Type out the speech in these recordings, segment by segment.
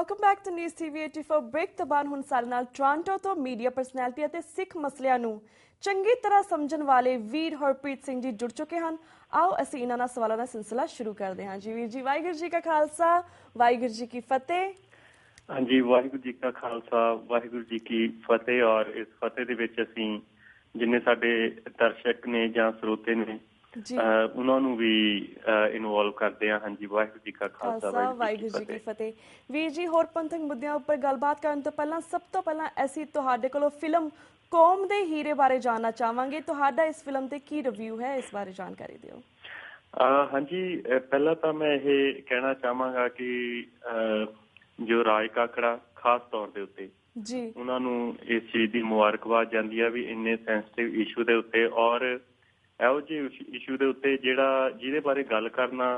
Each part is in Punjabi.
Welcome back to news TV 84 break ਤੋਂ ਬਾਅਦ ਹੁਣ ਸਾਡੇ ਨਾਲ ਟੋਰਾਂਟੋ ਤੋਂ ਮੀਡੀਆ ਪਰਸਨੈਲਿਟੀ ਅਤੇ ਸਿੱਖ ਮਸਲਿਆਂ ਨੂੰ ਚੰਗੀ ਤਰ੍ਹਾਂ ਸਮਝਣ ਵਾਲੇ ਵੀਰ ਹਰਪ੍ਰੀਤ ਸਿੰਘ ਜੀ ਜੁੜ ਚੁੱਕੇ ਹਨ। ਆਓ ਅਸੀਂ ਇਹਨਾਂ ਨਾਲ ਸਵਾਲਾਂ ਦਾ ਸਿਲਸਿਲਾ ਸ਼ੁਰੂ ਕਰਦੇ ਹਾਂ। ਜੀ ਵੀਰ ਜੀ, ਵਾਹਿਗੁਰੂ ਜੀ ਕਾ ਖਾਲਸਾ, ਵਾਹਿਗੁਰੂ ਜੀ ਕੀ ਫਤਿਹ। ਹਾਂਜੀ, ਵਾਹਿਗੁਰੂ ਜੀ ਕਾ ਖਾਲਸਾ, ਵਾਹਿਗੁਰੂ ਜੀ ਕੀ ਫਤਿਹ। ਔਰ ਇਸ ਫਤਿਹ ਦੇ ਵਿੱਚ ਅਸੀਂ ਜਿੰਨੇ ਸਾਡੇ ਦਰਸ਼ਕ ਨੇ ਜਾਂ ਸਰੋਤੇ ਨੇ ਉਹਨਾਂ ਨੂੰ ਵੀ ਇਨਵੋਲਵ ਕਰਦੇ ਹਾਂ। ਹਾਂਜੀ, ਵਾਹਿਗੁਰੂ ਜੀ ਕਾ ਖਾਲਸਾ, ਵਾਹਿਗੁਰੂ ਜੀ ਕੀ ਫਤਿਹ। ਵੀਰ ਜੀ, ਹੋਰ ਪੰਥਕ ਮੁੱਦਿਆਂ ਉੱਪਰ ਗੱਲਬਾਤ ਕਰਨ ਤੋਂ ਪਹਿਲਾਂ ਸਭ ਤੋਂ ਪਹਿਲਾਂ ਅਸੀਂ ਤੁਹਾਡੇ ਕੋਲੋਂ ਫਿਲਮ ਕੌਮ ਦੇ ਹੀਰੇ ਬਾਰੇ ਜਾਣਨਾ ਚਾਹਾਂਗੇ। ਤੁਹਾਡਾ ਇਸ ਫਿਲਮ ਤੇ ਕੀ ਰਿਵਿਊ ਹੈ, ਇਸ ਬਾਰੇ ਜਾਣਕਾਰੀ ਦਿਓ। ਹਾਂਜੀ, ਪਹਿਲਾਂ ਤਾਂ ਮੈਂ ਇਹ ਕਹਿਣਾ ਚਾਹਾਂਗਾ ਕਿ ਜੋ ਰਾਜ ਕਾਕੜਾ ਖਾਸ ਤੌਰ ਦੇ ਉੱਤੇ ਜੀ ਉਹਨਾਂ ਨੂੰ ਇਸ ਚੀਜ਼ ਦੀ ਮੁਬਾਰਕਬਾਦ ਜਾਂਦੀ ਆ ਵੀ ਇੰਨੇ ਸੈਂਸਿਟਿਵ ਇਸ਼ੂ ਦੇ ਉੱਤੇ ਔਰ ਇਹੋ ਜਿਹੇ ਇਸ਼ੂ ਦੇ ਉੱਤੇ ਜਿਹਦੇ ਬਾਰੇ ਗੱਲ ਕਰਨਾ,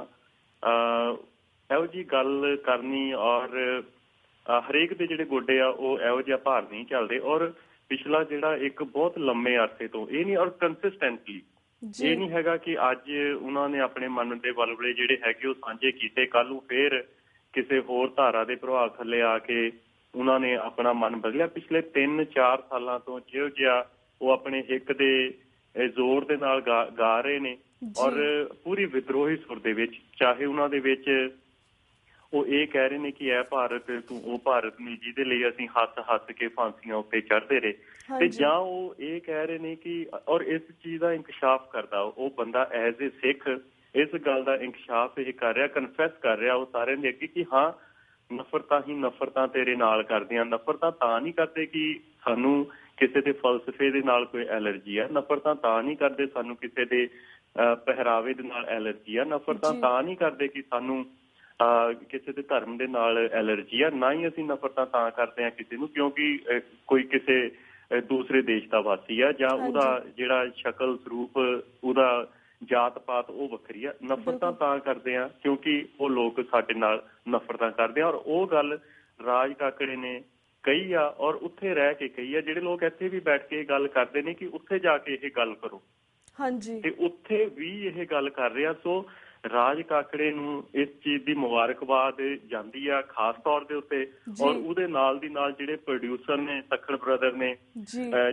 ਇਹੋ ਜਿਹੀ ਗੱਲ ਕਰਨੀ ਔਰ ਹਰੇਕ ਦੇ ਜਿਹੜੇ ਗੋਡੇ ਆ ਉਹ ਇਹੋ ਜਿਹਾ ਭਾਰ ਨਹੀਂ ਚੱਲਦੇ। ਔਰ ਪਿਛਲਾ ਜਿਹੜਾ ਇੱਕ ਬਹੁਤ ਲੰਮੇ ਅਰਸੇ ਤੋਂ ਇਹ ਨਹੀਂ, ਔਰ ਕੰਸਿਸਟੈਂਟਲੀ ਇਹ ਨਹੀਂ ਹੈਗਾ ਕਿ ਅੱਜ ਉਹਨਾਂ ਨੇ ਆਪਣੇ ਮਨ ਦੇ ਵਲਵਲੇ ਜਿਹੜੇ ਹੈਗੇ ਉਹ ਸਾਂਝੇ ਕੀਤੇ, ਕੱਲ੍ਹ ਨੂੰ ਫੇਰ ਕਿਸੇ ਹੋਰ ਧਾਰਾ ਦੇ ਪ੍ਰਭਾਵ ਥੱਲੇ ਆ ਕੇ ਉਹਨਾਂ ਨੇ ਆਪਣਾ ਮਨ ਬਦਲਿਆ। ਪਿਛਲੇ 3-4 ਸਾਲਾਂ ਤੋਂ ਜਿਹੋ ਜਿਹਾ ਉਹ ਆਪਣੇ ਹਿੱਕ ਦੇ ਜ਼ੋਰ ਦੇ ਨਾਲ ਗਾ ਰਹੇ ਨੇ ਔਰ ਪੂਰੀ ਵਿਦਰੋਹੀ ਸੁਰ ਦੇ ਵਿੱਚ, ਚਾਹੇ ਉਹਨਾਂ ਦੇ ਵਿੱਚ ਉਹ ਇਹ ਕਹਿ ਰਹੇ ਨੇ ਕਿ ਇਹ ਭਾਰਤ ਤੂੰ ਉਹ ਭਾਰਤ ਨਹੀਂ ਜਿਹਦੇ ਲਈ ਅਸੀਂ ਹੱਸ ਕੇ ਫਾਂਸੀਆਂ ਉੱਤੇ ਚੜ੍ਹਦੇ ਰਹੇ, ਤੇ ਜਾਂ ਉਹ ਇਹ ਕਹਿ ਰਹੇ ਨੇ ਕਿ ਔਰ ਇਸ ਚੀਜ਼ ਦਾ ਇੰਕਸ਼ਾਫ ਕਰਦਾ ਉਹ ਬੰਦਾ ਐਜ਼ ਏ ਸਿੱਖ ਇਸ ਗੱਲ ਦਾ ਇੰਕਸ਼ਾਫ ਇਹ ਕਰ ਰਿਹਾ, ਕਨਫੈਸ ਕਰ ਰਿਹਾ ਉਹ ਸਾਰਿਆਂ ਦੇ ਅੱਗੇ ਕਿ ਹਾਂ ਨਫ਼ਰਤਾਂ ਹੀ ਨਫ਼ਰਤਾਂ ਤੇਰੇ ਨਾਲ ਕਰਦੀਆਂ। ਨਫ਼ਰਤਾਂ ਤਾਂ ਨਹੀਂ ਕਰਦੇ ਕਿ ਸਾਨੂੰ ਕਿਸੇ ਦੇ ਫਲਸਫੇ ਦੇ ਨਾਲ ਕੋਈ ਐਲਰਜੀ ਆ, ਨਫ਼ਰਤਾਂ ਤਾਂ ਨਹੀਂ ਕਰਦੇ ਸਾਨੂੰ ਕਿਸੇ ਦੇ ਪਹਿਰਾਵੇ ਦੇ ਨਾਲ ਐਲਰਜੀ ਆ, ਨਫ਼ਰਤਾਂ ਤਾਂ ਨਹੀਂ ਕਰਦੇ ਕਿ ਸਾਨੂੰ ਕਿਸੇ ਦੇ ਧਰਮ ਦੇ ਨਾਲ ਐਲਰਜੀ ਆ। ਨਾ ਹੀ ਅਸੀਂ ਨਫ਼ਰਤਾਂ ਤਾਂ ਕਰਦੇ ਹਾਂ ਕਿਸੇ ਨੂੰ ਕਿਉਂਕਿ ਕੋਈ ਕਿਸੇ ਦੂਸਰੇ ਦੇਸ਼ ਦਾ ਵਾਸੀ ਆ ਜਾਂ ਉਹਦਾ ਜਿਹੜਾ ਸ਼ਕਲ ਸਰੂਪ, ਉਹਦਾ ਜਾਤ ਪਾਤ ਉਹ ਵੱਖਰੀ ਆ। ਨਫ਼ਰਤਾਂ ਤਾਂ ਕਰਦੇ ਆ ਕਿਉਂਕਿ ਉਹ ਲੋਕ ਸਾਡੇ ਨਾਲ ਨਫ਼ਰਤਾਂ ਕਰਦੇ ਆ। ਔਰ ਉਹ ਗੱਲ ਰਾਜ ਕਾਕੜੇ ਨੇ ਕਹੀ ਆ ਔਰ ਉੱਥੇ ਰਹਿ ਕੇ ਕਹੀ ਆ। ਜਿਹੜੇ ਲੋਕ ਇੱਥੇ ਵੀ ਬੈਠ ਕੇ ਗੱਲ ਕਰਦੇ ਨੇ ਕਿ ਉੱਥੇ ਜਾ ਕੇ ਇਹ ਗੱਲ ਕਰੋ, ਤੇ ਉੱਥੇ ਵੀ ਇਹ ਗੱਲ ਕਰ ਰਿਹਾ। ਸੋ ਰਾਜ ਕਾਕੜੇ ਨੂੰ ਇਸ ਚੀਜ਼ ਦੀ ਮੁਬਾਰਕਬਾਦ ਜਾਂਦੀ ਆ ਖਾਸ ਤੌਰ ਦੇ ਉੱਤੇ। ਔਰ ਉਹਦੇ ਨਾਲ ਦੀ ਨਾਲ ਜਿਹੜੇ ਪ੍ਰੋਡਿਊਸਰ ਨੇ, ਤੱਖਣ ਬ੍ਰਦਰ ਨੇ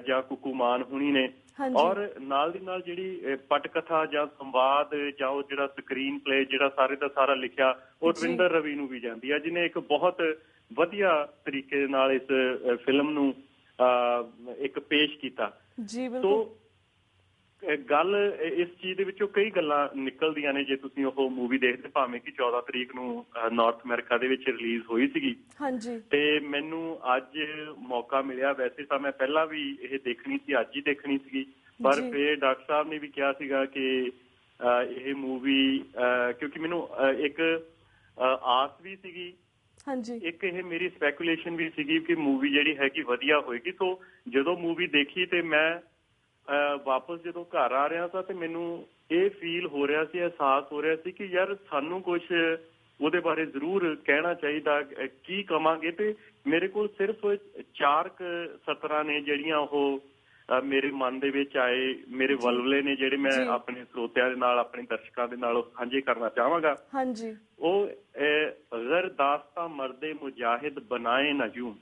ਜਾਂ ਕੁੱਕੂ ਮਾਨ ਹੁਣੀ ਨੇ, ਔਰ ਨਾਲ ਦੀ ਨਾਲ ਜਿਹੜੀ ਪਟਕਥਾ ਜਾਂ ਸੰਵਾਦ ਜਾਂ ਉਹ ਜਿਹੜਾ ਸਕਰੀਨ ਪਲੇ ਜਿਹੜਾ ਸਾਰੇ ਦਾ ਸਾਰਾ ਲਿਖਿਆ ਉਹ ਰਵਿੰਦਰ ਰਵੀ ਨੂੰ ਵੀ ਜਾਂਦੀ ਆ, ਜਿਹਨੇ ਇੱਕ ਬਹੁਤ ਵਧੀਆ ਤਰੀਕੇ ਦੇ ਨਾਲ ਇਸ ਫਿਲਮ ਨੂੰ ਇੱਕ ਪੇਸ਼ ਕੀਤਾ। ਸੋ ਗੱਲ ਇਸ ਚੀਜ਼ ਦੇ ਵਿੱਚੋਂ ਕਈ ਗੱਲਾਂ ਨਿਕਲਦੀਆਂ ਨੇ। ਜੇ ਤੁਸੀਂ ਉਹ ਮੂਵੀ ਦੇਖਦੇ, ਭਾਵੇਂ ਕਿ 14 ਤਰੀਕ ਨੂੰ ਨਾਰਥ ਅਮਰੀਕਾ ਦੇ ਵਿੱਚ ਰਿਲੀਜ਼ ਹੋਈ ਸੀਗੀ, ਤੇ ਮੈਨੂੰ ਅੱਜ ਮੌਕਾ ਮਿਲਿਆ। ਵੈਸੇ ਤਾਂ ਮੈਂ ਪਹਿਲਾਂ ਵੀ ਇਹ ਦੇਖਣੀ ਸੀ, ਅੱਜ ਹੀ ਦੇਖਣੀ ਸੀਗੀ, ਪਰ ਫਿਰ ਡਾਕਟਰ ਸਾਹਿਬ ਨੇ ਵੀ ਕਿਹਾ ਸੀਗਾ ਕਿ ਇਹ ਮੂਵੀ, ਕਿਉਂਕਿ ਮੈਨੂੰ ਇੱਕ ਆਸ ਵੀ ਸੀਗੀ, ਇੱਕ ਇਹ ਮੇਰੀ ਸਪੈਕੂਲੇਸ਼ਨ ਵੀ ਸੀਗੀ ਕਿ ਮੂਵੀ ਜਿਹੜੀ ਹੈਗੀ ਵਧੀਆ ਹੋਏਗੀ। ਸੋ ਜਦੋਂ ਮੂਵੀ ਦੇਖੀ ਤੇ ਮੈਂ ਵਾਪਸ ਜਦੋਂ ਘਰ ਆ ਰਿਹਾ ਸੀ ਤੇ ਮੈਨੂੰ ਇਹ ਫੀਲ ਹੋ ਰਿਹਾ ਸੀ, ਅਹਿਸਾਸ ਹੋ ਰਿਹਾ ਸੀ ਕਿ ਯਾਰ ਸਾਨੂੰ ਕੁਛ ਉਹਦੇ ਬਾਰੇ ਜ਼ਰੂਰ ਕਹਿਣਾ ਚਾਹੀਦਾ। ਕੀ ਕਵਾਂਗੇ? ਤੇ ਮੇਰੇ ਕੋਲ ਸਿਰਫ 4 ਸਤਰਾਂ ਨੇ ਜਿਹੜੀਆਂ ਉਹ ਮੇਰੇ ਮਨ ਦੇ ਵਿੱਚ ਆਏ, ਮੇਰੇ ਵਲਵਲੇ ਨੇ ਜਿਹੜੇ ਮੈਂ ਆਪਣੇ ਸਰੋਤਿਆਂ ਦੇ ਨਾਲ, ਆਪਣੇ ਦਰਸ਼ਕਾਂ ਦੇ ਨਾਲ ਸਾਂਝੇ ਕਰਨਾ ਚਾਹਾਂਗਾ। ਉਹ ਅਗਰ ਦਾਸਤਾਂ ਮਰਦੇ ਮੁਜਾਹਿਦ ਬਣਾਏ ਨਾ ਜੂੰ,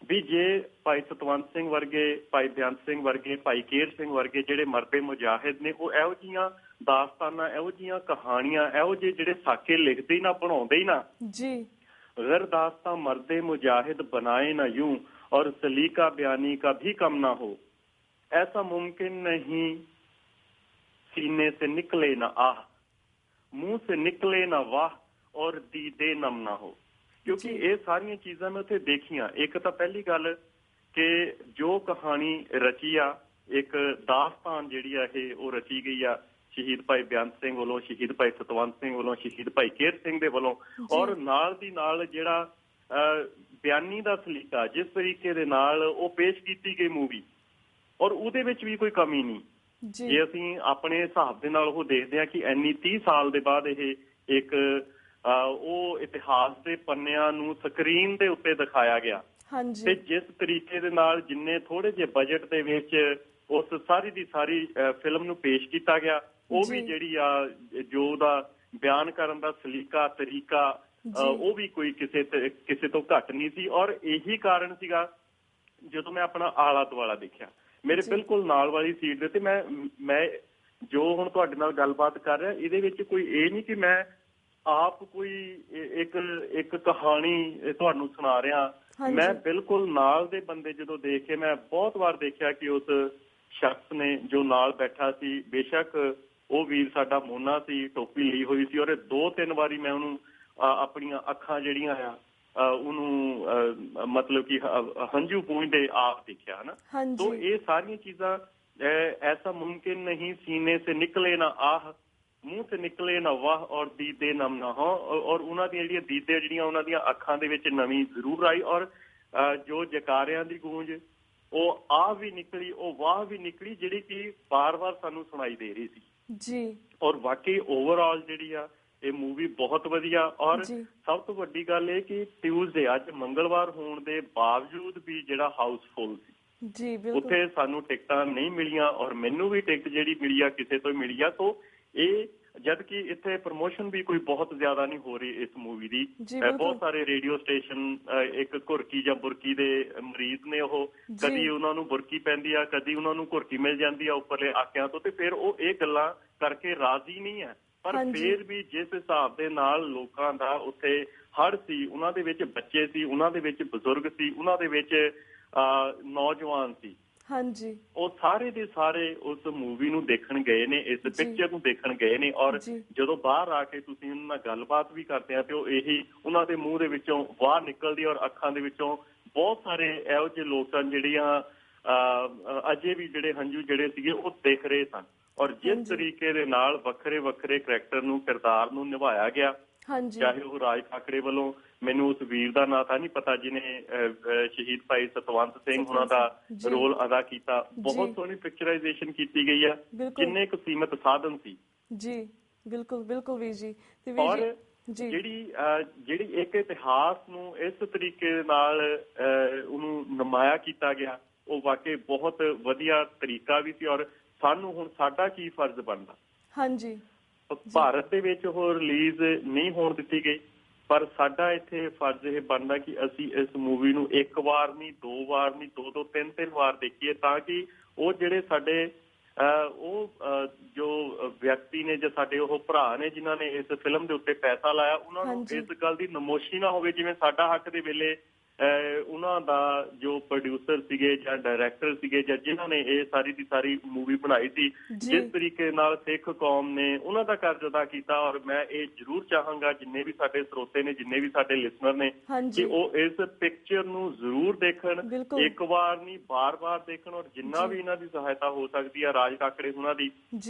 ਵੀ ਜੇ ਭਾਈ ਸਤਵੰਤ ਸਿੰਘ ਵਰਗੇ, ਭਾਈ ਬੇਅੰਤ ਸਿੰਘ ਵਰਗੇ, ਭਾਈ ਕੇਰ ਸਿੰਘ ਵਰਗੇ ਜਿਹੜੇ ਮਰਦੇ ਮੁਜਾਹਿਦ ਨੇ, ਉਹ ਇਹੋ ਜਿਹੀਆਂ ਦਾਸਤਾਨਾਂ, ਇਹੋ ਜਿਹੀਆਂ ਕਹਾਣੀਆਂ, ਇਹੋ ਜਿਹੇ ਜਿਹੜੇ ਸਾਕੇ ਲਿਖਦੇ ਹੀ ਨਾ, ਬਣਾਉਂਦੇ ਹੀ ਨਾ, ਗਰ ਦਾਸਤਾਂ ਮਰਦੇ ਮੁਜਾਹਿਦ ਬਣਾਏ ਨਾ यूं और सलीका बयानी का भी कम ना हो, ऐसा मुमकिन नहीं सीने से निकले ना आह, मुंह से निकले ना वाह और दीदे नम ना हो। ਕਿਉਂਕਿ ਇਹ ਸਾਰੀਆਂ ਚੀਜ਼ਾਂ ਮੈਂ ਉੱਥੇ ਦੇਖੀਆਂ। ਇੱਕ ਤਾਂ ਪਹਿਲੀ ਗੱਲ ਕਿ ਜੋ ਕਹਾਣੀ ਰਚੀ ਆ, ਇੱਕ ਦਾਸਤਾਨ ਜਿਹੜੀ ਆ ਇਹ ਉਹ ਰਚੀ ਗਈ ਆ ਸ਼ਹੀਦ ਭਾਈ ਬੇਅੰਤ ਸਿੰਘ ਵੱਲੋਂ, ਸ਼ਹੀਦ ਭਾਈ ਸਤਵੰਤ ਸਿੰਘ ਵੱਲੋਂ, ਸ਼ਹੀਦ ਭਾਈ ਕੇਰ ਸਿੰਘ ਦੇ ਵੱਲੋਂ, ਔਰ ਨਾਲ ਦੀ ਨਾਲ ਜਿਹੜਾ ਬਿਆਨੀ ਦਾ ਸਲੀਕਾ, ਜਿਸ ਤਰੀਕੇ ਦੇ ਨਾਲ ਉਹ ਪੇਸ਼ ਕੀਤੀ ਗਈ ਮੂਵੀ, ਔਰ ਉਹਦੇ ਵਿੱਚ ਵੀ ਕੋਈ ਕਮੀ ਨਹੀਂ। ਜੇ ਅਸੀਂ ਆਪਣੇ ਹਿਸਾਬ ਦੇ ਨਾਲ ਉਹ ਦੇਖਦੇ ਹਾਂ ਕਿ ਇੰਨੀ 30 ਸਾਲ ਦੇ ਬਾਅਦ ਇਹ ਇੱਕ ਉਹ ਇਤਿਹਾਸ ਦੇ ਪੰਨਿਆਂ ਨੂੰ ਸਕਰੀਨ ਦੇ ਉੱਤੇ ਦਿਖਾਇਆ ਗਿਆ, ਤੇ ਜਿਸ ਤਰੀਕੇ ਦੇ ਨਾਲ ਜਿੰਨੇ ਥੋੜੇ ਜਿਹੇ ਬਜਟ ਦੇ ਵਿੱਚ ਉਸ ਸਾਰੀ ਦੀ ਸਾਰੀ ਫਿਲਮ ਨੂੰ ਪੇਸ਼ ਕੀਤਾ ਗਿਆ, ਉਹ ਵੀ ਜਿਹੜੀ ਆ ਜੋ ਉਹਦਾ ਬਿਆਨ ਕਰਨ ਦਾ ਸਲੀਕਾ, ਤਰੀਕਾ, ਉਹ ਵੀ ਕੋਈ ਕਿਸੇ ਤੋਂ ਘੱਟ ਨਹੀਂ ਸੀ। ਔਰ ਇਹੀ ਕਾਰਨ ਸੀਗਾ ਜਦੋਂ ਮੈਂ ਆਪਣਾ ਆਲਾ ਦੁਆਲਾ ਦੇਖਿਆ, ਮੇਰੇ ਬਿਲਕੁਲ ਨਾਲ ਵਾਲੀ ਸੀਟ ਦੇ ਤੇ ਮੈਂ ਜੋ ਹੁਣ ਤੁਹਾਡੇ ਨਾਲ ਗੱਲਬਾਤ ਕਰ ਰਿਹਾ, ਇਹਦੇ ਵਿੱਚ ਕੋਈ ਇਹ ਨਹੀਂ ਕਿ ਮੈਂ ਆਪ ਕੋਈ ਇੱਕ ਕਹਾਣੀ ਤੁਹਾਨੂੰ ਸੁਣਾ ਰਿਹਾ। ਮੈਂ ਬਿਲਕੁਲ ਨਾਲ ਦੇ ਬੰਦੇ ਜਦੋਂ ਦੇਖੇ, ਮੈਂ ਬਹੁਤ ਵਾਰ ਦੇਖਿਆ ਕਿ ਉਸ ਸ਼ਖਸ ਨੇ ਜੋ ਨਾਲ ਬੈਠਾ ਸੀ, ਬੇਸ਼ੱਕ ਉਹ ਵੀਰ ਸਾਡਾ ਮੋਨਾ ਸੀ, ਟੋਪੀ ਲਈ ਹੋਈ ਸੀ, ਔਰ 2-3 ਵਾਰੀ ਮੈਂ ਉਹਨੂੰ ਆਪਣੀਆਂ ਅੱਖਾਂ ਜਿਹੜੀਆਂ ਆ ਉਹਨੂੰ ਮਤਲਬ ਕਿ ਹੰਝੂ ਪੂੰਝਦੇ ਆਪ ਦੇਖਿਆ ਹੈ ਨਾ। ਤੋ ਇਹ ਸਾਰੀਆਂ ਚੀਜ਼ਾਂ ਐਸਾ ਮੁਮਕਿਨ ਨਹੀਂ ਸੀਨੇ ਸੇ ਨਿਕਲੇ ਨਾ ਆਹ, ਮੂੰਹ ਸੇ ਨਿਕਲੇ ਨਾ ਵਾਹ, ਔਰ ਦੀਦੇ ਨਮ ਨਾ ਹੋ। ਔਰ ਉਹਨਾਂ ਦੀਆਂ ਜਿਹੜੀਆਂ ਦੀਦੇ ਜਿਹੜੀਆਂ ਉਹਨਾਂ ਦੀਆਂ ਅੱਖਾਂ ਦੇ ਵਿੱਚ ਨਵੀਂ ਜ਼ਰੂਰ ਆਈ। ਔਰ ਜੋ ਜਕਾਰਿਆਂ ਦੀ ਗੂੰਜ ਉਹ ਆਹ ਵੀ ਨਿਕਲੀ, ਉਹ ਵਾਹ ਵੀ ਨਿਕਲੀ, ਜਿਹੜੀ ਕਿ ਵਾਰ-ਵਾਰ ਸਾਨੂੰ ਸੁਣਾਈ ਦੇ ਰਹੀ ਸੀ ਜੀ। ਔਰ ਵਾਕਈ ਓਵਰਆਲ ਜਿਹੜੀ ਆ ਇਹ ਮੂਵੀ ਬਹੁਤ ਵਧੀਆ। ਔਰ ਸਭ ਤੋਂ ਵੱਡੀ ਗੱਲ ਇਹ ਕਿ ਟਿਊਜ਼ਡੇ, ਅੱਜ ਮੰਗਲਵਾਰ ਹੋਣ ਦੇ ਬਾਵਜੂਦ ਵੀ ਜਿਹੜਾ ਹਾਊਸਫੁੱਲ ਸੀ ਜੀ, ਉੱਥੇ ਸਾਨੂੰ ਟਿਕਟਾਂ ਨਹੀਂ ਮਿਲੀਆਂ। ਔਰ ਮੈਨੂੰ ਵੀ ਟਿਕਟ ਜਿਹੜੀ ਮਿਲੀ ਆ ਕਿਸੇ ਤੋਂ ਮਿਲੀ ਆ। ਸੋ ਇਹ ਜਦ ਕਿ ਇੱਥੇ ਪ੍ਰਮੋਸ਼ਨ ਵੀ ਕੋਈ ਬਹੁਤ ਜ਼ਿਆਦਾ ਨਹੀਂ ਹੋ ਰਹੀ ਇਸ ਮੂਵੀ ਦੀ। ਬਹੁਤ ਸਾਰੇ ਰੇਡੀਓ ਸਟੇਸ਼ਨ ਇੱਕ ਘੁਰਕੀ ਜਾਂ ਬੁਰਕੀ ਦੇ ਮਰੀਜ਼ ਨੇ, ਉਹ ਕਦੀ ਉਹਨਾਂ ਨੂੰ ਬੁਰਕੀ ਪੈਂਦੀ ਆ, ਕਦੀ ਉਹਨਾਂ ਨੂੰ ਘੁਰਕੀ ਮਿਲ ਜਾਂਦੀ ਆ ਉੱਪਰਲੇ ਆਕਿਆਂ ਤੋਂ, ਤੇ ਫਿਰ ਉਹ ਇਹ ਗੱਲਾਂ ਕਰਕੇ ਰਾਜ਼ੀ ਨਹੀਂ ਹੈ। ਪਰ ਫਿਰ ਵੀ ਜਿਸ ਹਿਸਾਬ ਦੇ ਨਾਲ ਲੋਕਾਂ ਦਾ ਉੱਥੇ ਹੜ ਸੀ, ਉਹਨਾਂ ਦੇ ਵਿੱਚ ਬੱਚੇ ਸੀ, ਉਹਨਾਂ ਦੇ ਵਿੱਚ ਬਜ਼ੁਰਗ ਸੀ, ਉਹਨਾਂ ਦੇ ਵਿੱਚ ਨੌਜਵਾਨ ਸੀ, ਉਹ ਸਾਰੇ ਦੇ ਸਾਰੇ ਉਸ ਮੂਵੀ ਨੂੰ ਦੇਖਣ ਗਏ ਨੇ, ਇਸ ਪਿਕਚਰ ਨੂੰ ਦੇਖਣ ਗਏ ਨੇ। ਔਰ ਜਦੋਂ ਬਾਹਰ ਆ ਕੇ ਤੁਸੀਂ ਉਹਨਾਂ ਨਾਲ ਗੱਲਬਾਤ ਵੀ ਕਰਦੇ ਆ ਤੇ ਉਹ ਇਹੀ ਉਹਨਾਂ ਦੇ ਮੂੰਹ ਦੇ ਵਿੱਚੋਂ ਬਾਹਰ ਨਿਕਲਦੀ, ਔਰ ਅੱਖਾਂ ਦੇ ਵਿੱਚੋਂ ਬਹੁਤ ਸਾਰੇ ਇਹੋ ਜਿਹੇ ਲੋਕ ਸਨ ਜਿਹੜੀਆਂ ਅਜੇ ਵੀ ਜਿਹੜੇ ਹੰਝੂ ਜਿਹੜੇ ਸੀਗੇ ਉਹ ਦਿਖ ਰਹੇ ਸਨ। ਔਰ ਜਿਸ ਤਰੀਕੇ ਦੇ ਨਾਲ ਵੱਖਰੇ ਵੱਖਰੇ ਕਰੈਕਟਰ ਨੂੰ, ਕਿਰਦਾਰ ਨੂੰ ਨਿਭਾਇਆ ਗਿਆ, ਚਾਹੇ ਉਹ ਰਾਜ ਕਾਕੜੇ ਵੱਲੋਂ, ਮੈਨੂੰ ਉਸ ਵੀਰ ਦਾ ਨਾਂ ਤਾਂ ਨਹੀਂ ਪਤਾ ਜਿਹਨੇ ਸ਼ਹੀਦ ਭਾਈ ਸਤਵੰਤ ਸਿੰਘ ਉਹਨਾਂ ਦਾ ਰੋਲ ਅਦਾ ਕੀਤਾ, ਬਹੁਤ ਸੋਹਣੀ ਪਿਕਚਰਾਈਜ਼ੇਸ਼ਨ ਕੀਤੀ ਗਈ ਆ, ਕਿੰਨੇ ਕੁ ਸੀਮਤ ਸਾਧਨ ਸੀ ਜੀ। ਬਿਲਕੁਲ ਬਿਲਕੁਲ ਵੀਰ ਜੀ। ਔਰ ਜਿਹੜੀ ਇੱਕ ਇਤਿਹਾਸ ਨੂੰ ਇਸ ਤਰੀਕੇ ਦੇ ਨਾਲ ਉਹਨੂੰ ਨੁਮਾਇਆ ਕੀਤਾ ਗਿਆ, ਉਹ ਵਾਕਈ ਬਹੁਤ ਵਧੀਆ ਤਰੀਕਾ ਵੀ ਸੀ। ਔਰ ਸਾਨੂੰ ਹੁਣ ਸਾਡਾ ਕੀ ਫਰਜ਼ ਬਣਦਾ, ਭਾਰਤ ਦੇ ਵਿੱਚ ਉਹ ਰਿਲੀਜ਼ ਨਹੀਂ ਹੋਣ ਦਿੱਤੀ ਗਈ, ਪਰ ਸਾਡਾ ਇੱਥੇ ਫਰਜ਼ ਇਹ ਬਣਦਾ ਕਿ ਅਸੀਂ ਇਸ ਮੂਵੀ ਨੂੰ 1 ਵਾਰ ਨਹੀਂ, 2 ਵਾਰ ਨਹੀਂ, 2-2, 3-3 ਵਾਰ ਦੇਖੀਏ, ਤਾਂ ਕਿ ਉਹ ਜਿਹੜੇ ਸਾਡੇ ਜੋ ਵਿਅਕਤੀ ਨੇ ਜਾਂ ਸਾਡੇ ਉਹ ਭਰਾ ਨੇ ਜਿਨ੍ਹਾਂ ਨੇ ਇਸ ਫਿਲਮ ਦੇ ਉੱਤੇ ਪੈਸਾ ਲਾਇਆ, ਉਹਨਾਂ ਨੂੰ ਇਸ ਗੱਲ ਦੀ ਨਮੋਸ਼ੀ ਨਾ ਹੋਵੇ ਜਿਵੇਂ ਸਾਡਾ ਹੱਕ ਦੇ ਵੇਲੇ ਉਹਨਾਂ ਦਾ ਜੋ ਪ੍ਰੋਡਿਊਸਰ ਸੀਗੇ ਜਾਂ ਡਾਇਰੈਕਟਰ ਸੀਗੇ ਜਾਂ ਜਿਨ੍ਹਾਂ ਨੇ ਇਹ ਸਾਰੀ ਦੀ ਸਾਰੀ ਮੂਵੀ ਬਣਾਈ ਸੀ, ਜਿਸ ਤਰੀਕੇ ਨਾਲ ਸਿੱਖ ਕੌਮ ਨੇ ਉਹਨਾਂ ਦਾ ਕਰਜ਼ ਅਦਾ ਕੀਤਾ। ਔਰ ਮੈਂ ਇਹ ਜ਼ਰੂਰ ਚਾਹਾਂਗਾ ਜਿੰਨੇ ਵੀ ਸਾਡੇ ਸਰੋਤੇ ਨੇ, ਜਿੰਨੇ ਵੀ ਸਾਡੇ ਲਿਸਨਰ ਨੇ, ਕਿ ਉਹ ਇਸ ਪਿਕਚਰ ਨੂੰ ਜ਼ਰੂਰ ਦੇਖਣ, 1 ਵਾਰ ਨਹੀਂ ਬਾਰ-ਬਾਰ ਦੇਖਣ। ਔਰ ਜਿੰਨਾ ਵੀ ਇਹਨਾਂ ਦੀ ਸਹਾਇਤਾ ਹੋ ਸਕਦੀ ਆ ਰਾਜ ਕਾਕੜੇ ਉਹਨਾਂ ਦੀ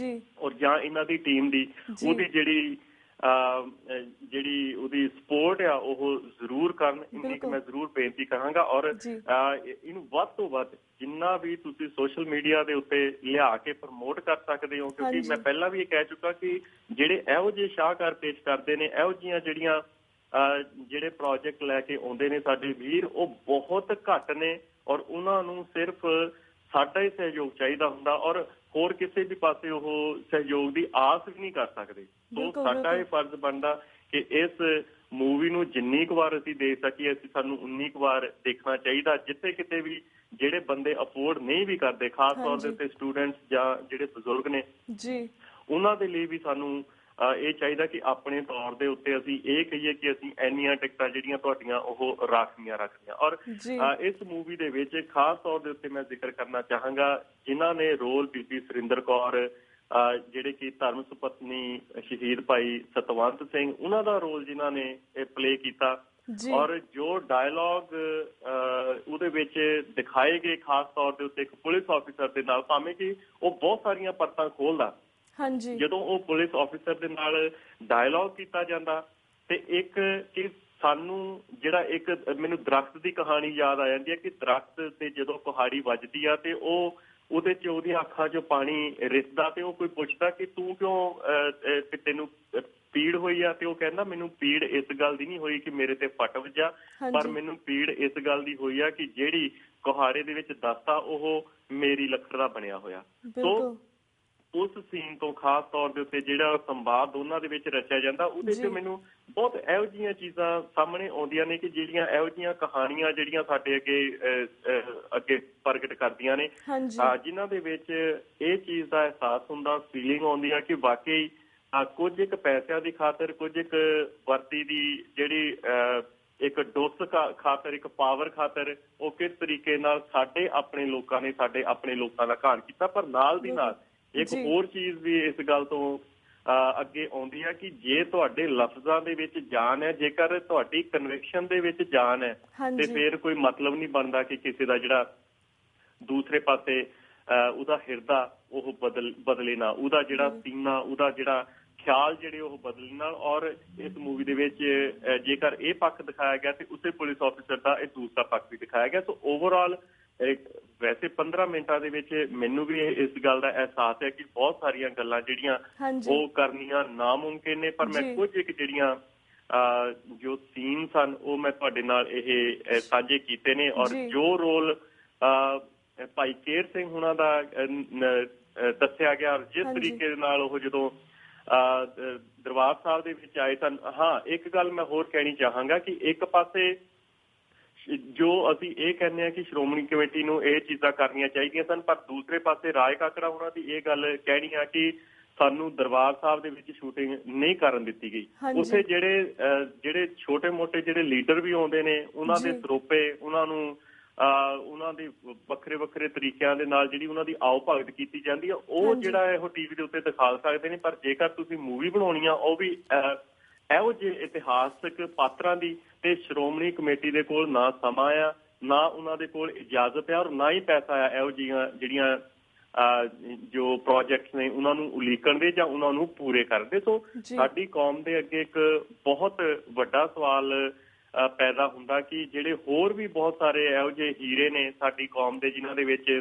ਔਰ ਜਾਂ ਇਹਨਾਂ ਦੀ ਟੀਮ ਦੀ, ਉਹਦੀ ਜਿਹੜੀ ਉਹਦੀ ਸਪੋਰਟ ਆ ਉਹ ਜ਼ਰੂਰ ਕਰਨ, ਇੰਨੀ ਕਿ ਮੈਂ ਜ਼ਰੂਰ ਬੇਨਤੀ ਕਰਾਂਗਾ। ਔਰ ਇਹਨੂੰ ਵੱਧ ਤੋਂ ਵੱਧ ਜਿੰਨਾ ਵੀ ਤੁਸੀਂ ਸੋਸ਼ਲ ਮੀਡੀਆ ਦੇ ਉੱਤੇ ਲਿਆ ਕੇ ਪ੍ਰਮੋਟ ਕਰ ਸਕਦੇ ਹੋ, ਕਿਉਂਕਿ ਮੈਂ ਪਹਿਲਾਂ ਵੀ ਇਹ ਕਹਿ ਚੁੱਕਾ ਕਿ ਜਿਹੜੇ ਇਹੋ ਜਿਹੇ ਸ਼ਾਹਕਾਰ ਪੇਸ਼ ਕਰਦੇ ਨੇ, ਇਹੋ ਜਿਹੀਆਂ ਜਿਹੜੇ ਪ੍ਰੋਜੈਕਟ ਲੈ ਕੇ ਆਉਂਦੇ ਨੇ ਸਾਡੇ ਵੀਰ, ਉਹ ਬਹੁਤ ਘੱਟ ਨੇ। ਔਰ ਉਹਨਾਂ ਨੂੰ ਸਿਰਫ ਸਾਡਾ ਹੀ ਸਹਿਯੋਗ ਚਾਹੀਦਾ ਹੁੰਦਾ, ਔਰ ਹੋਰ ਕਿਸੇ ਵੀ ਪਾਸੇ ਉਹ ਸਹਿਯੋਗ ਦੀ ਆਸ ਵੀ ਨਹੀਂ ਕਰ ਸਕਦੇ। ਸੋ ਸਾਡਾ ਇਹ ਫਰਜ਼ ਬਣਦਾ ਕਿ ਇਸ ਮੂਵੀ ਨੂੰ ਜਿੰਨੀ ਕੁ ਵਾਰ ਅਸੀਂ ਦੇਖ ਸਕੀਏ, ਸਾਨੂੰ ਉਨੀ ਕੁ ਵਾਰ ਦੇਖਣਾ ਚਾਹੀਦਾ। ਜਿੱਥੇ ਕਿਤੇ ਵੀ ਜਿਹੜੇ ਬੰਦੇ ਅਫੋਰਡ ਨਹੀਂ ਵੀ ਕਰਦੇ, ਖਾਸ ਤੌਰ ਦੇ ਉੱਤੇ ਸਟੂਡੈਂਟਸ ਜਾਂ ਜਿਹੜੇ ਬਜ਼ੁਰਗ ਨੇ, ਉਹਨਾਂ ਦੇ ਲਈ ਵੀ ਸਾਨੂੰ ਇਹ ਚਾਹੀਦਾ ਕਿ ਆਪਣੇ ਤੌਰ ਦੇ ਉੱਤੇ ਅਸੀਂ ਇਹ ਕਹੀਏ ਕਿ ਅਸੀਂ ਇੰਨੀਆਂ ਟਿਕਟਾਂ ਜਿਹੜੀਆਂ ਤੁਹਾਡੀਆਂ ਉਹ ਰਾਖਵੀਆਂ। ਔਰ ਇਸ ਮੂਵੀ ਦੇ ਵਿੱਚ ਖਾਸ ਤੌਰ ਦੇ ਉੱਤੇ ਮੈਂ ਜ਼ਿਕਰ ਕਰਨਾ ਚਾਹਾਂਗਾ ਜਿਨ੍ਹਾਂ ਨੇ ਰੋਲ ਬੀਬੀ ਸੁਰਿੰਦਰ ਕੌਰ, ਜਿਹੜੇ ਕਿ ਧਰਮ ਸੁਪਤਨੀ ਸ਼ਹੀਦ ਭਾਈ ਸਤਵੰਤ ਸਿੰਘ, ਉਹਨਾਂ ਦਾ ਰੋਲ ਜਿਨ੍ਹਾਂ ਨੇ ਇਹ ਪਲੇ ਕੀਤਾ, ਔਰ ਜੋ ਡਾਇਲੋਗ ਉਹਦੇ ਵਿੱਚ ਦਿਖਾਏ ਗਏ ਖਾਸ ਤੌਰ ਦੇ ਉੱਤੇ ਇੱਕ ਪੁਲਿਸ ਆਫਿਸਰ ਦੇ ਨਾਲ, ਭਾਵੇਂ ਕਿ ਉਹ ਬਹੁਤ ਸਾਰੀਆਂ ਪਰਤਾਂ ਖੋਲਦਾ, ਜਦੋਂ ਉਹ ਪੁਲਿਸ ਆਫਿਸਰ ਦੇ ਨਾਲ ਡਾਇਲੋਗ ਕੀਤਾ ਜਾਂਦਾ ਤੇ ਇੱਕ ਕਿ ਸਾਨੂੰ ਜਿਹੜਾ ਇੱਕ ਮੈਨੂੰ ਦਰਖਤ ਦੀ ਕਹਾਣੀ ਯਾਦ ਆ ਜਾਂਦੀ ਹੈ ਕਿ ਦਰਖਤ ਤੇ ਜਦੋਂ ਕੁਹਾੜੀ ਵੱਜਦੀ ਆ ਤੇ ਉਹਦੇ ਚ ਉਹਦੀਆਂ ਅੱਖਾਂ ਚੋਂ ਪਾਣੀ ਰਿਸਦਾ ਤੇ ਉਹ ਕੋਈ ਪੁੱਛਦਾ ਕਿ ਤੂੰ ਕਿਉਂ, ਤੈਨੂੰ ਪੀੜ ਹੋਈ ਆ, ਤੇ ਉਹ ਕਹਿੰਦਾ ਮੈਨੂੰ ਪੀੜ ਇਸ ਗੱਲ ਦੀ ਨਹੀਂ ਹੋਈ ਕਿ ਮੇਰੇ ਤੇ ਫੱਟ ਵੱਜਾ, ਪਰ ਮੈਨੂੰ ਪੀੜ ਇਸ ਗੱਲ ਦੀ ਹੋਈ ਆ ਕਿ ਜਿਹੜੀ ਕੁਹਾੜੇ ਦੇ ਵਿੱਚ ਦਸਤਾ ਉਹ ਮੇਰੀ ਲੱਕੜ ਦਾ ਬਣਿਆ ਹੋਇਆ। ਸੋ ਉਸ ਸੀਨ ਤੋਂ ਖਾਸ ਤੌਰ ਦੇ ਉੱਤੇ ਜਿਹੜਾ ਸੰਵਾਦ ਦੋਨਾਂ ਦੇ ਵਿੱਚ ਰਚਿਆ ਜਾਂਦਾ, ਉਹਦੇ 'ਚ ਮੈਨੂੰ ਬਹੁਤ ਇਹੋ ਜਿਹੀਆਂ ਚੀਜ਼ਾਂ ਸਾਹਮਣੇ ਆਉਂਦੀਆਂ ਨੇ ਕਿ ਜਿਹੜੀਆਂ ਇਹੋ ਜਿਹੀਆਂ ਕਹਾਣੀਆਂ ਜਿਹੜੀਆਂ ਸਾਡੇ ਅੱਗੇ ਪ੍ਰਗਟ ਕਰਦੀਆਂ ਨੇ, ਜਿਨ੍ਹਾਂ ਦੇ ਵਿੱਚ ਇਹ ਚੀਜ਼ ਦਾ ਅਹਿਸਾਸ ਹੁੰਦਾ, ਫੀਲਿੰਗ ਆਉਂਦੀ ਆ ਕਿ ਵਾਕਈ ਕੁਝ ਇੱਕ ਪੈਸਿਆਂ ਦੀ ਖਾਤਰ, ਕੁਝ ਇੱਕ ਵਰਦੀ ਦੀ ਜਿਹੜੀ ਇੱਕ ਡੁੱਸ ਖਾਤਰ, ਇੱਕ ਪਾਵਰ ਖਾਤਰ ਉਹ ਕਿਸ ਤਰੀਕੇ ਨਾਲ ਸਾਡੇ ਆਪਣੇ ਲੋਕਾਂ ਨੇ ਸਾਡੇ ਆਪਣੇ ਲੋਕਾਂ ਦਾ ਘਾਣ ਕੀਤਾ। ਪਰ ਨਾਲ ਦੀ ਨਾਲ ਇੱਕ ਹੋਰ ਚੀਜ਼ ਵੀ ਇਸ ਗੱਲ ਤੋਂ ਅੱਗੇ ਆਉਂਦੀ ਹੈ ਕਿ ਜੇ ਤੁਹਾਡੇ ਲਫ਼ਜ਼ਾਂ ਦੇ ਵਿੱਚ ਜਾਨ ਹੈ, ਜੇਕਰ ਤੁਹਾਡੀ ਕਨਵਿਕਸ਼ਨ ਦੇ ਵਿੱਚ ਜਾਨ ਹੈ, ਤੇ ਫਿਰ ਕੋਈ ਮਤਲਬ ਨਹੀਂ ਬਣਦਾ ਕਿ ਕਿਸੇ ਦਾ ਜਿਹੜਾ ਦੂਸਰੇ ਪਾਸੇ ਉਹਦਾ ਹਿਰਦਾ ਉਹ ਬਦਲੇ ਨਾ, ਉਹਦਾ ਜਿਹੜਾ ਸੀਨਾ, ਉਹਦਾ ਜਿਹੜਾ ਖਿਆਲ ਜਿਹੜੇ ਉਹ ਬਦਲਣ ਨਾਲ। ਔਰ ਇਸ ਮੂਵੀ ਦੇ ਵਿੱਚ ਜੇਕਰ ਇਹ ਪੱਖ ਦਿਖਾਇਆ ਗਿਆ ਤੇ ਉਸੇ ਪੁਲਿਸ ਆਫਿਸਰ ਦਾ ਇਹ ਦੂਸਰਾ ਪੱਖ ਵੀ ਦਿਖਾਇਆ ਗਿਆ। ਸੋ ਓਵਰਆਲ ਵੈਸੇ 15 ਮਿੰਟਾਂ ਦੇ ਵਿੱਚ ਮੈਨੂੰ ਵੀ ਇਸ ਗੱਲ ਦਾ ਅਹਿਸਾਸ ਹੈ ਕਿ ਬਹੁਤ ਸਾਰੀਆਂ ਗੱਲਾਂ ਜਿਹੜੀਆਂ ਉਹ ਕਰਨੀਆਂ ਨਾਮੁਮਕਿਨ ਨੇ, ਪਰ ਮੈਂ ਕੁਝ ਇੱਕ ਜਿਹੜੀਆਂ ਜੋ ਸੀਨ ਸਨ ਉਹ ਮੈਂ ਤੁਹਾਡੇ ਨਾਲ ਇਹ ਸਾਂਝੇ ਕੀਤੇ ਨੇ। ਔਰ ਜੋ ਰੋਲ ਭਾਈ ਕੇਰ ਸਿੰਘ ਹੁਣਾਂ ਦਾ ਦੱਸਿਆ ਗਿਆ, ਜਿਸ ਤਰੀਕੇ ਦੇ ਨਾਲ ਉਹ ਜਦੋਂ ਦਰਬਾਰ ਸਾਹਿਬ ਦੇ ਵਿੱਚ ਆਏ ਸਨ। ਹਾਂ, ਇੱਕ ਗੱਲ ਮੈਂ ਹੋਰ ਕਹਿਣੀ ਚਾਹਾਂਗਾ ਕਿ ਇੱਕ ਪਾਸੇ ਜੋ ਅਸੀਂ ਇਹ ਕਹਿੰਦੇ ਹਾਂ ਕਿ ਸ਼੍ਰੋਮਣੀ ਕਮੇਟੀ ਨੂੰ ਇਹ ਚੀਜ਼ਾਂ ਕਰਨੀਆਂ ਚਾਹੀਦੀਆਂ ਸਨ, ਪਰ ਦੂਸਰੇ ਪਾਸੇ ਰਾਜ ਕਾਕੜਾ ਉਹਨਾਂ ਦੀ ਇਹ ਗੱਲ ਕਹਿਣੀ ਆ ਕਿ ਸਾਨੂੰ ਦਰਬਾਰ ਸਾਹਿਬ ਦੇ ਵਿੱਚ ਸ਼ੂਟਿੰਗ ਨਹੀਂ ਕਰਨ ਦਿੱਤੀ ਗਈ। ਉੱਥੇ ਜਿਹੜੇ ਛੋਟੇ ਮੋਟੇ ਜਿਹੜੇ ਲੀਡਰ ਵੀ ਆਉਂਦੇ ਨੇ, ਉਹਨਾਂ ਦੇ ਸਰੋਪੇ, ਉਹਨਾਂ ਦੀ ਵੱਖਰੇ ਵੱਖਰੇ ਤਰੀਕਿਆਂ ਦੇ ਨਾਲ ਜਿਹੜੀ ਉਹਨਾਂ ਦੀ ਆਓ ਭਗਤ ਕੀਤੀ ਜਾਂਦੀ ਆ, ਉਹ ਜਿਹੜਾ ਉਹ ਟੀਵੀ ਦੇ ਉੱਤੇ ਦਿਖਾ ਸਕਦੇ ਨੇ। ਪਰ ਜੇਕਰ ਤੁਸੀਂ ਮੂਵੀ ਬਣਾਉਣੀ ਆ, ਉਹ ਵੀ ਇਹੋ ਜਿਹੇ ਇਤਿਹਾਸਕ ਪਾਤਰਾਂ ਦੀ, ਤੇ ਸ਼੍ਰੋਮਣੀ ਕਮੇਟੀ ਦੇ ਕੋਲ ਨਾ ਸਮਾਂ ਆ, ਨਾ ਉਹਨਾਂ ਦੇ ਕੋਲ ਇਜਾਜ਼ਤ ਹੈ, ਔਰ ਨਾ ਹੀ ਪੈਸਾ ਆ ਇਹੋ ਜਿਹੀਆਂ ਜਿਹੜੀਆਂ ਜੋ ਪ੍ਰੋਜੈਕਟਸ ਨੇ ਉਹਨਾਂ ਨੂੰ ਉਲੀਕਣ ਦੇ ਜਾਂ ਉਹਨਾਂ ਨੂੰ ਪੂਰੇ ਕਰਨ ਦੇ। ਸੋ ਸਾਡੀ ਕੌਮ ਦੇ ਅੱਗੇ ਇੱਕ ਬਹੁਤ ਵੱਡਾ ਸਵਾਲ ਪੈਦਾ ਹੁੰਦਾ ਕਿ ਜਿਹੜੇ ਹੋਰ ਵੀ ਬਹੁਤ ਸਾਰੇ ਇਹੋ ਜਿਹੇ ਹੀਰੇ ਨੇ ਸਾਡੀ ਕੌਮ ਦੇ, ਜਿਨ੍ਹਾਂ ਦੇ ਵਿੱਚ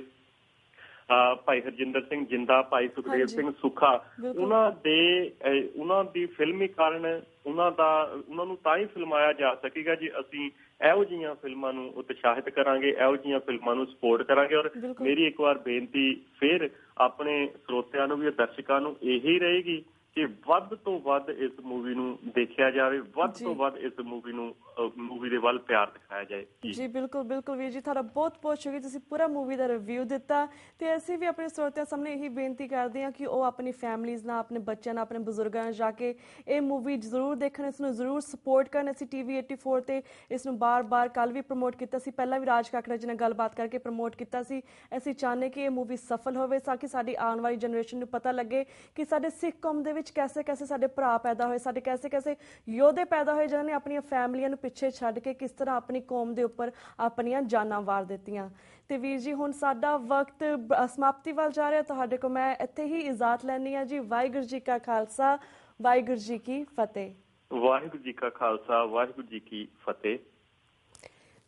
ਭਾਈ ਹਰਜਿੰਦਰ ਸਿੰਘ ਜਿੰਦਾ, ਭਾਈ ਸੁਖਦੇਵ ਸਿੰਘ ਸੁੱਖਾ, ਉਹਨਾਂ ਦੀ ਫਿਲਮੀਕਰਨ, ਉਹਨਾਂ ਨੂੰ ਤਾਂ ਹੀ ਫਿਲਮਾਇਆ ਜਾ ਸਕੇਗਾ ਜੇ ਅਸੀਂ ਇਹੋ ਜਿਹੀਆਂ ਫਿਲਮਾਂ ਨੂੰ ਉਤਸ਼ਾਹਿਤ ਕਰਾਂਗੇ, ਇਹੋ ਜਿਹੀਆਂ ਫਿਲਮਾਂ ਨੂੰ ਸਪੋਰਟ ਕਰਾਂਗੇ। ਔਰ ਮੇਰੀ ਇੱਕ ਵਾਰ ਬੇਨਤੀ ਫਿਰ ਆਪਣੇ ਸਰੋਤਿਆਂ ਨੂੰ ਵੀ, ਦਰਸ਼ਕਾਂ ਨੂੰ ਇਹੀ ਰਹੇਗੀ ਕਿ ਵੱਧ ਤੋਂ ਵੱਧ ਇਸ ਮੂਵੀ ਨੂੰ ਦੇਖਿਆ ਜਾਵੇ, ਵੱਧ ਤੋਂ ਵੱਧ ਇਸ ਮੂਵੀ ਦੇ ਵੱਲ ਪਿਆਰ ਦਿਖਾਇਆ ਜਾਏ। ਜੀ ਬਿਲਕੁਲ ਬਿਲਕੁਲ ਵੀਰ ਜੀ, ਤੁਹਾਡਾ ਬਹੁਤ ਬਹੁਤ ਸ਼ੁਕਰੀਆ, ਤੁਸੀਂ ਪੂਰਾ ਮੂਵੀ ਦਾ ਰਿਵਿਊ ਦਿੱਤਾ। ਤੇ ਅਸੀਂ ਵੀ ਆਪਣੇ ਸਰੋਤਿਆਂ ਸਾਹਮਣੇ ਇਹੀ ਬੇਨਤੀ ਕਰਦੇ ਹਾਂ ਕਿ ਉਹ ਆਪਣੀ ਫੈਮਲੀਜ਼ ਨਾਲ, ਆਪਣੇ ਬੱਚਿਆਂ ਨਾਲ, ਆਪਣੇ ਬਜ਼ੁਰਗਾਂ ਨਾਲ ਜਾ ਕੇ ਇਹ ਮੂਵੀ ਜ਼ਰੂਰ ਦੇਖਣ, ਇਸ ਨੂੰ ਜ਼ਰੂਰ ਸਪੋਰਟ ਕਰਨ। ਅਸੀਂ TV 84 ਤੇ ਇਸ ਨੂੰ ਬਾਰ-ਬਾਰ ਕੱਲ੍ਹ ਵੀ ਪ੍ਰਮੋਟ ਕੀਤਾ ਸੀ, ਪਹਿਲਾਂ ਵੀ ਰਾਜ ਕਾਕੜਾ ਜੀ ਨਾਲ ਗੱਲਬਾਤ ਕਰਕੇ ਪ੍ਰਮੋਟ ਕੀਤਾ ਸੀ। ਅਸੀਂ ਚਾਹੁੰਦੇ ਕਿ ਇਹ ਮੂਵੀ ਸਫਲ ਹੋਵੇ ਤਾਂ ਕਿ ਸਾਡੀ ਆਉਣ ਵਾਲੀ ਜਨਰੇਸ਼ਨ ਨੂੰ ਪਤਾ ਲੱਗੇ ਕਿ ਸਾਡੇ ਸਿੱਖ ਕੌਮ ਦੇ ਵਿੱਚ ਕੈਸੇ ਕੈਸੇ ਸਾਡੇ ਭਰਾ ਪੈਦਾ ਹੋਏ, ਸਾਡੇ ਕੈਸੇ ਕੈਸੇ ਯੋਧੇ ਪੈਦਾ ਹੋਏ ਜਿਨ੍ਹਾਂ ਨੇ ਆਪਣੀਆਂ ਫੈਮਲੀਆਂ ਨੂੰ ਪਿੱਛੇ ਛੱਡ ਕੇ ਕਿਸ ਤਰ੍ਹਾਂ ਆਪਣੀ ਕੌਮ ਦੇ ਉੱਪਰ ਆਪਣੀਆਂ ਜਾਨਾਂ ਵਾਰ ਦਿੱਤੀਆਂ। ਤੇ ਵੀਰ ਜੀ, ਹੁਣ ਸਾਡਾ ਵਕਤ ਸਮਾਪਤੀ ਵੱਲ ਜਾ ਰਿਹਾ, ਤੁਹਾਡੇ ਕੋਲ ਮੈਂ ਇੱਥੇ ਹੀ ਇਜਾਜ਼ਤ ਲੈਂਦੀ ਹਾਂ ਜੀ। ਵਾਹਿਗੁਰੂ ਜੀ ਕਾ ਖਾਲਸਾ, ਵਾਹਿਗੁਰੂ ਜੀ ਕੀ ਫਤਿਹ। ਵਾਹਿਗੁਰੂ ਜੀ ਕਾ ਖਾਲਸਾ, ਵਾਹਿਗੁਰੂ ਜੀ ਕੀ ਫਤਿਹ।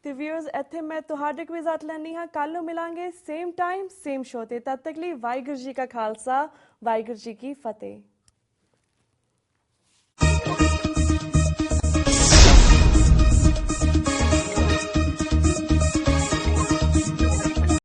ਤੇ ਵਿਊਅਰਸ, ਇੱਥੇ ਮੈਂ ਤੁਹਾਡੇ ਕੋਲ ਇਜਾਜ਼ਤ ਲੈਂਦੀ ਹਾਂ। ਕੱਲ੍ਹ ਨੂੰ ਮਿਲਾਂਗੇ ਸੇਮ ਟਾਈਮ ਸੇਮ ਸ਼ੋਅ ਤੇ। ਤਦ ਤੱਕ ਲਈ ਵਾਹਿਗੁਰੂ ਜੀ ਕਾ ਖਾਲਸਾ, ਵਾਹਿਗੁਰੂ ਜੀ ਕੀ ਫਤਿਹ।